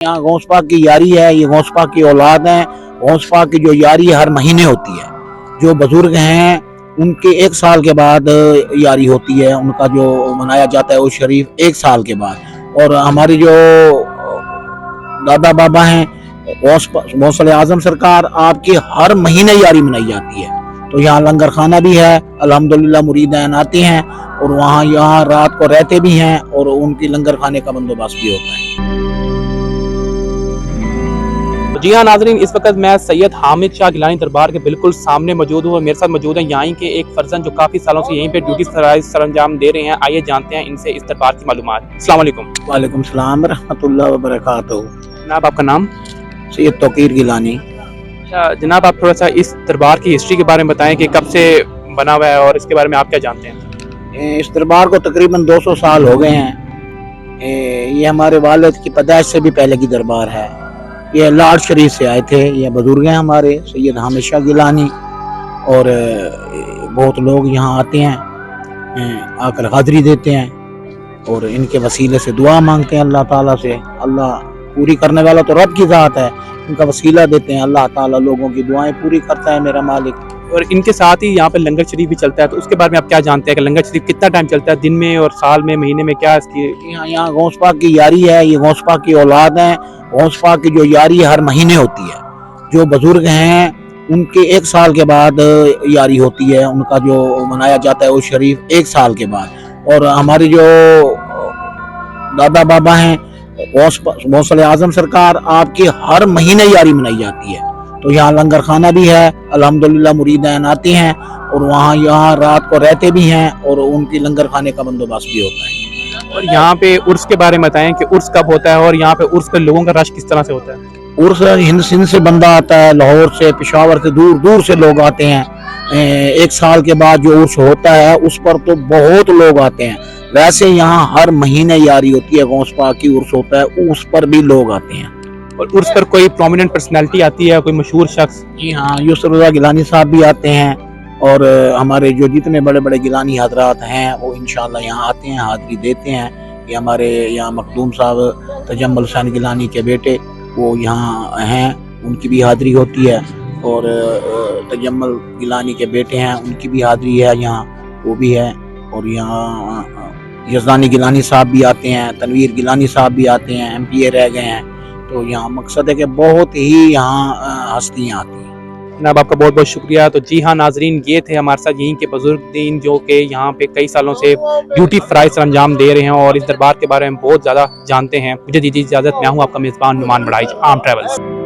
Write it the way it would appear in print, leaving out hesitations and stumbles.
यहाँ गौस पाक की यारी है, ये गौस पाक की औलाद हैं। गौस पाक की जो यारी हर महीने होती है, जो बुजुर्ग हैं उनके 1 साल के बाद यारी होती है, उनका जो मनाया जाता है वो शरीफ 1 साल के बाद। और हमारी जो दादा बाबा हैं गौस आजम सरकार, आपकी हर महीने यारी मनाई जाती है। तो यहाँ लंगर खाना भी है, अल्हम्दुलिल्लाह मुरीदैन आते हैं और वहाँ यहाँ रात को रहते भी हैं और उनकी लंगर खाने का बंदोबस्त भी होता है। जी हाँ नाजरीन, इस वक्त मैं सैयद हामिद शाह गिलानी दरबार के बिल्कुल सामने मौजूद हूँ और मेरे साथ मौजूद हैं यहाँ के एक फर्जन जो काफ़ी सालों से यहीं पे ड्यूटी सरंजाम दे रहे हैं। आइए जानते हैं इनसे इस दरबार की मालूमात। अस्सलाम वालेकुम। वालेकुम सलाम रहमतुल्लाहि व बरकातहू। जनाब आपका नाम? सैयद तौकीर गिलानी। अच्छा जनाब, आप थोड़ा सा इस दरबार की हिस्ट्री के बारे में बताएं कि कब से बना हुआ है और इसके बारे में आप क्या जानते हैं? इस दरबार को तकरीबन 200 साल हो गए हैं। ये हमारे वालिद की पैदाइश से भी पहले की दरबार है। ये लाड शरीफ से आए थे, ये बुजुर्ग हैं हमारे सैयद हामिद शाह गिलानी। और बहुत लोग यहाँ आते हैं, आकर हाज़री देते हैं और इनके वसीले से दुआ मांगते हैं अल्लाह ताला से। अल्लाह पूरी करने वाला तो रब की ज़ात है, उनका वसीला देते हैं, अल्लाह ताला लोगों की दुआएं पूरी करता है मेरा मालिक। और इनके साथ ही यहाँ पे लंगर शरीफ भी चलता है, तो उसके बारे में आप क्या जानते हैं कि लंगर शरीफ कितना टाइम चलता है, दिन में और साल में, महीने में, क्या इसकी? यहाँ गौस पाक की यारी है, ये गौस पाक की औलाद हैं। गौस पाक की जो यारी हर महीने होती है, जो बुजुर्ग हैं उनके 1 साल के बाद यारी होती है, उनका जो मनाया जाता है वो शरीफ 1 साल के बाद। और हमारी जो दादा बाबा हैं गौस आजम सरकार, आपकी हर महीने यारी मनाई जाती है। तो यहाँ लंगर खाना भी है, अल्हम्दुलिल्लाह मुरीदैन आते हैं और वहाँ यहाँ रात को रहते भी हैं और उनकी लंगर खाने का बंदोबस्त भी होता है। और यहाँ पे उर्स के बारे में बताएं कि उर्स कब होता है और यहाँ पे उर्स पे लोगों का रश किस तरह से होता है? उर्स हिंद सिंध से बंदा आता है, लाहौर से, पेशावर से, दूर दूर से लोग आते हैं। 1 साल के बाद जो उर्स होता है उस पर तो बहुत लोग आते हैं। वैसे यहाँ हर महीने यारी होती है, गौस पाक की उर्स होता है, उस पर भी लोग आते हैं। और उर्स पर कोई प्रोमिनेंट पर्सनैलिटी आती है, कोई मशहूर शख्स? जी हाँ, यूसुफ रज़ा गिलानी साहब भी आते हैं और हमारे जो जितने बड़े बड़े गिलानी हजरात हैं वो इंशाल्लाह यहाँ आते हैं, हाज़री देते हैं। ये हमारे यहाँ मखदूम साहब तजम्मुल हुसैन गिलानी के बेटे वो यहाँ हैं, उनकी भी हाज़री होती है। और तजम्मुल गिलानी के बेटे हैं, उनकी भी हाज़री है यहाँ, वो भी है। और यहाँ यज़दानी गिलानी साहब भी आते हैं, तनवीर गिलानी साहब भी आते हैं, MPA रह गए हैं। तो यहाँ मकसद है कि बहुत ही यहाँ हस्तियाँ आती हैं। जनाब आपका बहुत बहुत शुक्रिया। तो जी हाँ नाजरीन, ये थे हमारे साथ यहीं के बुजुर्ग दीन जो कि यहाँ पे कई सालों से ड्यूटी फ़राइज़ अंजाम दे रहे हैं और इस दरबार के बारे में बहुत ज़्यादा जानते हैं। मुझे दीजिए इजाज़त, मैं हूँ आपका मेज़बान नुमान बड़ाइच, आम ट्रैवल्स।